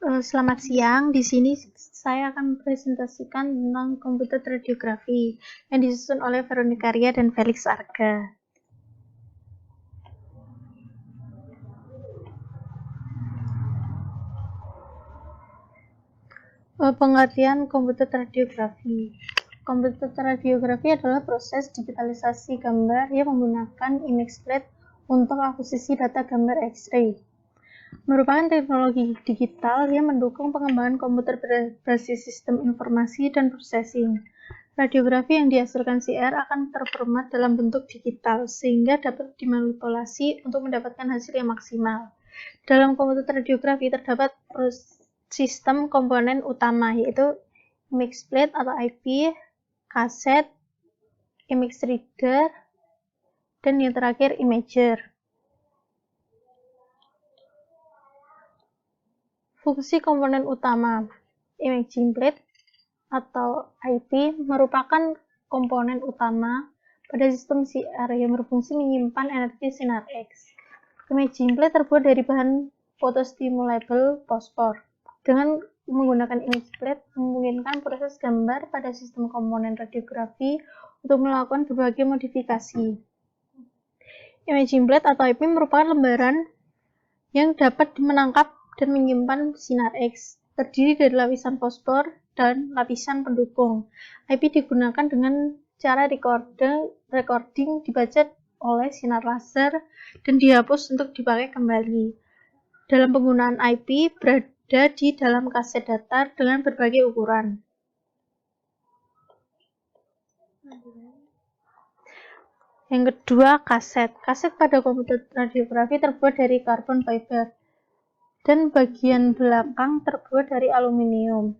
Selamat siang. Di sini saya akan presentasikan tentang komputer radiografi yang disusun oleh Veronica Ria dan Felix Arga. Pengertian komputer radiografi. Komputer radiografi adalah proses digitalisasi gambar yang menggunakan image plate untuk akuisisi data gambar X-ray. Merupakan teknologi digital yang mendukung pengembangan komputer berbasis sistem informasi dan processing. Radiografi yang dihasilkan CR akan terformat dalam bentuk digital sehingga dapat dimanipulasi untuk mendapatkan hasil yang maksimal. Dalam komputer radiografi terdapat sistem komponen utama yaitu image plate atau IP, kaset, image reader, dan yang terakhir imager. Fungsi komponen utama imaging plate atau IP merupakan komponen utama pada sistem CR yang berfungsi menyimpan energi sinar X. Imaging plate terbuat dari bahan photostimulable fosfor. Dengan menggunakan image plate memungkinkan proses gambar pada sistem komponen radiografi untuk melakukan berbagai modifikasi. Imaging plate atau IP merupakan lembaran yang dapat menangkap dan menyimpan sinar X, terdiri dari lapisan fosfor dan lapisan pendukung. IP digunakan dengan cara recording dibaca oleh sinar laser dan dihapus untuk dipakai kembali. Dalam penggunaan IP berada di dalam kaset datar dengan berbagai ukuran. Yang kedua, kaset. Kaset pada komputer radiografi terbuat dari carbon fiber dan bagian belakang terbuat dari aluminium.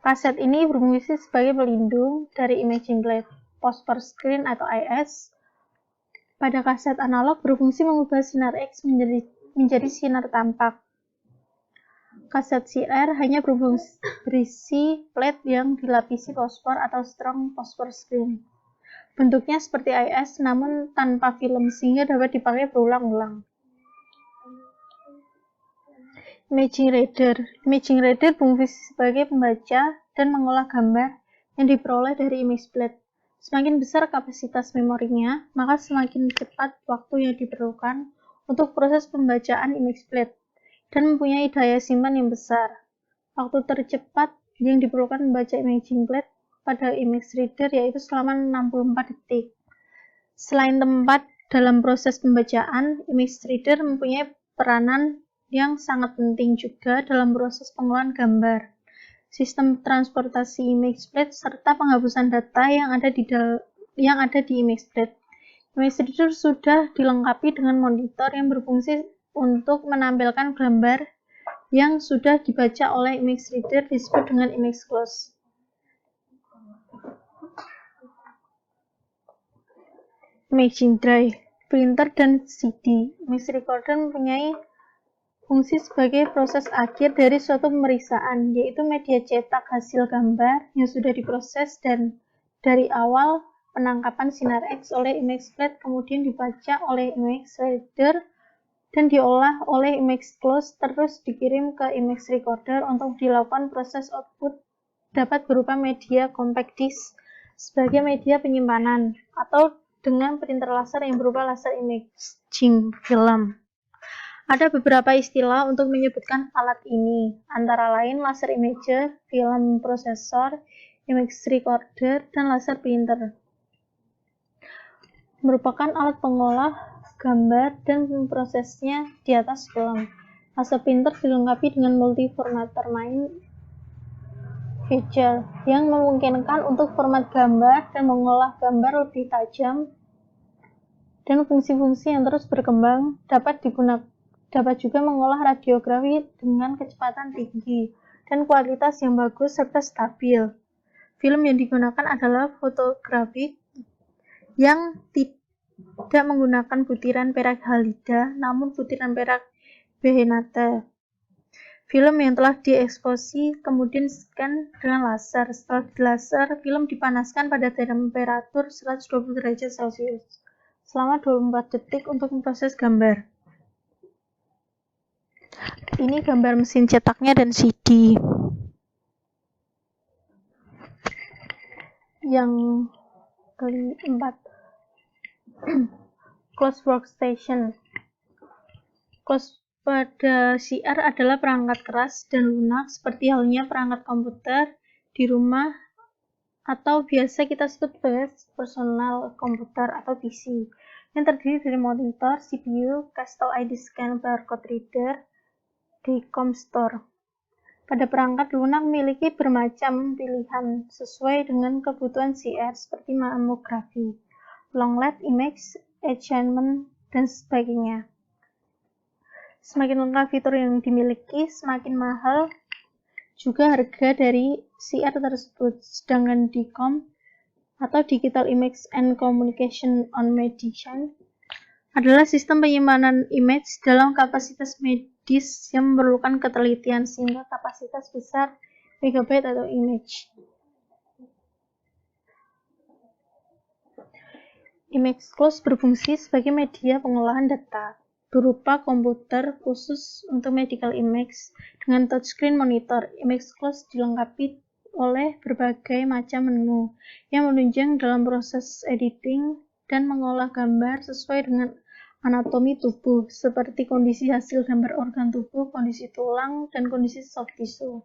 Kaset ini berfungsi sebagai pelindung dari imaging plate. Phosphor screen atau IS pada kaset analog berfungsi mengubah sinar X menjadi sinar tampak. Kaset CR hanya berisi plate yang dilapisi fosfor atau strong phosphor screen. Bentuknya seperti IS namun tanpa film sehingga dapat dipakai berulang-ulang. Imaging reader berfungsi sebagai pembaca dan mengolah gambar yang diperoleh dari image plate. Semakin besar kapasitas memorinya, maka semakin cepat waktu yang diperlukan untuk proses pembacaan image plate dan mempunyai daya simpan yang besar. Waktu tercepat yang diperlukan membaca imaging plate pada image reader yaitu selama 64 detik. Selain tempat dalam proses pembacaan, image reader mempunyai peranan yang sangat penting juga dalam proses pengolahan gambar, sistem transportasi image plate, serta penghapusan data yang ada di image plate. Image reader sudah dilengkapi dengan monitor yang berfungsi untuk menampilkan gambar yang sudah dibaca oleh image reader disebut dengan image close. Imaging drive, printer, dan CD. Image recorder mempunyai fungsi sebagai proses akhir dari suatu pemeriksaan, yaitu media cetak hasil gambar yang sudah diproses dan dari awal penangkapan sinar X oleh image plate kemudian dibaca oleh image reader dan diolah oleh image close terus dikirim ke image recorder untuk dilakukan proses output dapat berupa media compact disc sebagai media penyimpanan atau dengan printer laser yang berupa laser imaging film. Ada beberapa istilah untuk menyebutkan alat ini, antara lain laser imager, film processor, image recorder, dan laser printer. Merupakan alat pengolah gambar dan memprosesnya di atas film. Laser printer dilengkapi dengan multi-formatter main feature yang memungkinkan untuk format gambar dan mengolah gambar lebih tajam, dan fungsi-fungsi yang terus berkembang dapat juga mengolah radiografi dengan kecepatan tinggi dan kualitas yang bagus serta stabil. Film yang digunakan adalah fotografik yang tidak menggunakan butiran perak halida namun butiran perak behenate. Film yang telah dieksposi kemudian scan dengan laser. Setelah dilaser, film dipanaskan pada temperatur 120 derajat Celcius selama 24 detik untuk memproses gambar. Ini gambar mesin cetaknya dan CD. Yang keempat, closed workstation. Closed pada CR adalah perangkat keras dan lunak seperti halnya perangkat komputer di rumah atau biasa kita sebut sebagai personal komputer atau PC, yang terdiri dari monitor, CPU, Crystal ID scan, barcode reader, DCOM store. Pada perangkat lunak memiliki bermacam pilihan sesuai dengan kebutuhan CR seperti mamografi, long LED image, enhancement, dan sebagainya. Semakin lengkap fitur yang dimiliki, semakin mahal juga harga dari CR tersebut. Sedangkan DCOM atau Digital Image and Communication on Medication adalah sistem penyimpanan image dalam kapasitas medis yang memerlukan ketelitian sehingga kapasitas besar megabyte atau image. ImageClose berfungsi sebagai media pengolahan data berupa komputer khusus untuk medical image dengan touchscreen monitor. ImageClose dilengkapi oleh berbagai macam menu yang menunjang dalam proses editing dan mengolah gambar sesuai dengan anatomi tubuh, seperti kondisi hasil gambar organ tubuh, kondisi tulang, dan kondisi soft tissue.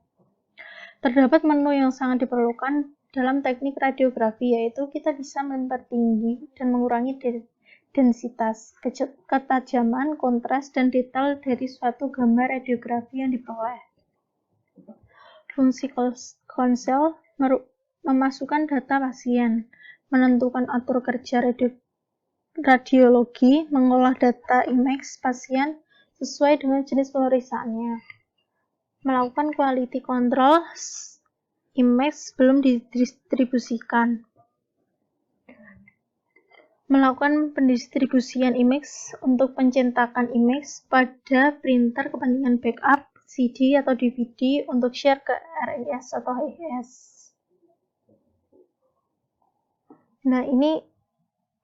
Terdapat menu yang sangat diperlukan dalam teknik radiografi, yaitu kita bisa mempertinggi dan mengurangi densitas, ketajaman, kontras, dan detail dari suatu gambar radiografi yang diperoleh. Fungsi konsel memasukkan data pasien, menentukan atur kerja radiologi, mengolah data image pasien sesuai dengan jenis pemeriksaannya, melakukan quality control image sebelum didistribusikan, melakukan pendistribusian image untuk pencetakan image pada printer kepentingan backup, CD atau DVD untuk share ke RIS atau HIS. Nah, ini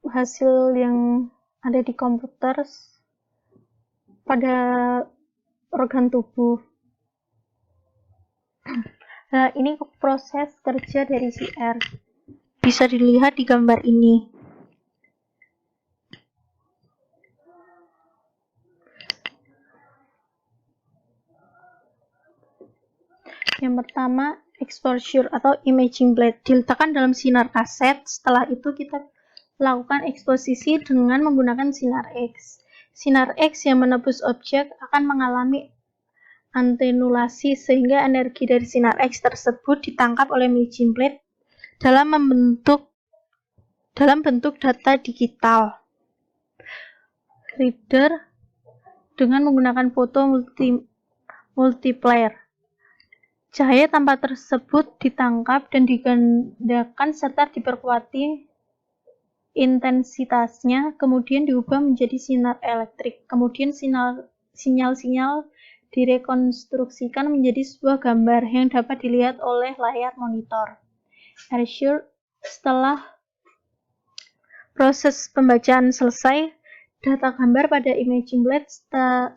hasil yang ada di komputer pada organ tubuh. Nah, ini proses kerja dari CR. Bisa dilihat di gambar ini. Yang pertama, exposure atau imaging plate diletakkan dalam sinar kaset. Setelah itu kita lakukan eksposisi dengan menggunakan sinar X. Sinar X yang menembus objek akan mengalami antenulasi sehingga energi dari sinar X tersebut ditangkap oleh imaging plate dalam bentuk data digital. Reader dengan menggunakan foto multiplier. Cahaya tanpa tersebut ditangkap dan digandakan serta diperkuati intensitasnya, kemudian diubah menjadi sinar elektrik. Kemudian sinyal-sinyal direkonstruksikan menjadi sebuah gambar yang dapat dilihat oleh layar monitor. Erasure. Setelah proses pembacaan selesai, data gambar pada imaging plate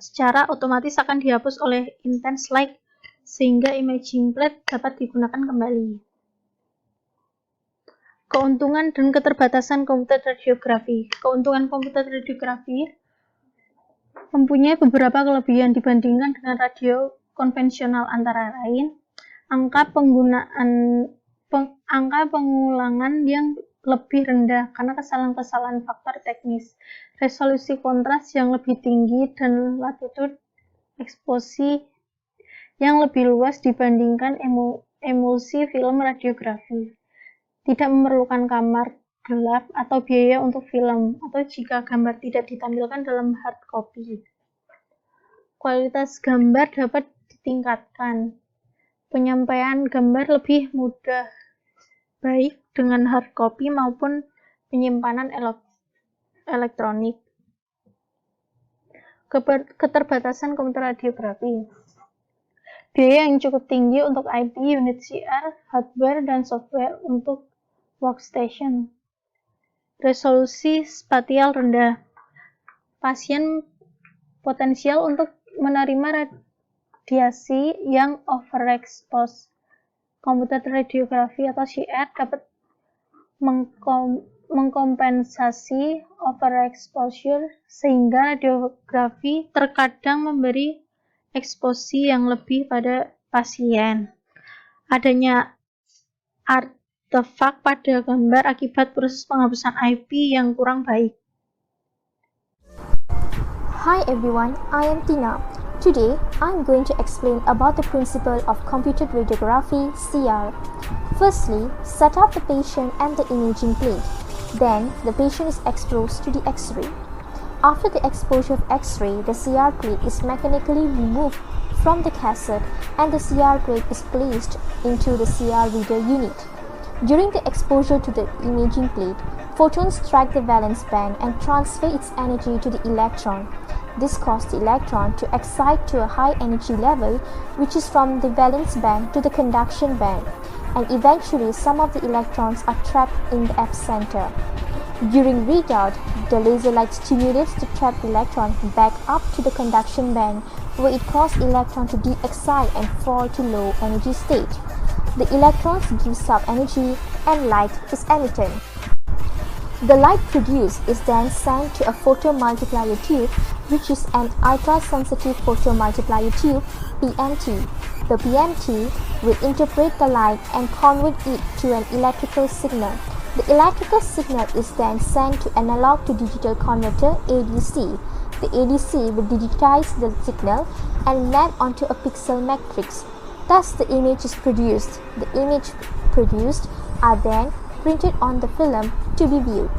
secara otomatis akan dihapus oleh intense light sehingga imaging plate dapat digunakan kembali. Keuntungan dan keterbatasan komputer radiografi. Keuntungan komputer radiografi mempunyai beberapa kelebihan dibandingkan dengan radio konvensional, antara lain angka pengulangan yang lebih rendah karena kesalahan-kesalahan faktor teknis, resolusi kontras yang lebih tinggi, dan latitude eksposi yang lebih luas dibandingkan emulsi film radiografi. Tidak memerlukan kamar gelap atau biaya untuk film, atau jika gambar tidak ditampilkan dalam hard copy. Kualitas gambar dapat ditingkatkan. Penyampaian gambar lebih mudah, baik dengan hard copy maupun penyimpanan elektronik. Keterbatasan komputer radiografi. Biaya yang cukup tinggi untuk IP, unit CR, hardware, dan software untuk workstation. Resolusi spatial rendah. Pasien potensial untuk menerima radiasi yang overexposed. Computed radiography atau CR dapat mengkompensasi overexposure sehingga radiografi terkadang memberi eksposi yang lebih pada pasien. Adanya artefak pada gambar akibat proses penghapusan IP yang kurang baik. Hi everyone, I am Tina. Today, I am going to explain about the principle of computed radiography (CR). Firstly, set up the patient and the imaging plate. Then, the patient is exposed to the X-ray. After the exposure of X-ray, the CR plate is mechanically removed from the cassette and the CR plate is placed into the CR reader unit. During the exposure to the imaging plate, photons strike the valence band and transfer its energy to the electron. This causes the electron to excite to a high energy level, which is from the valence band to the conduction band, and eventually some of the electrons are trapped in the epicenter. During readout, the laser light stimulates the trapped electron back up to the conduction band, where it causes electron to de-excite and fall to low energy state. The electrons give up energy and light is emitted. The light produced is then sent to a photomultiplier tube, which is an ultra-sensitive photomultiplier tube, PMT. The PMT will interpret the light and convert it to an electrical signal. The electrical signal is then sent to analog to digital converter, ADC. The ADC will digitize the signal and map onto a pixel matrix. Thus, the image is produced. The image produced are then printed on the film to be viewed.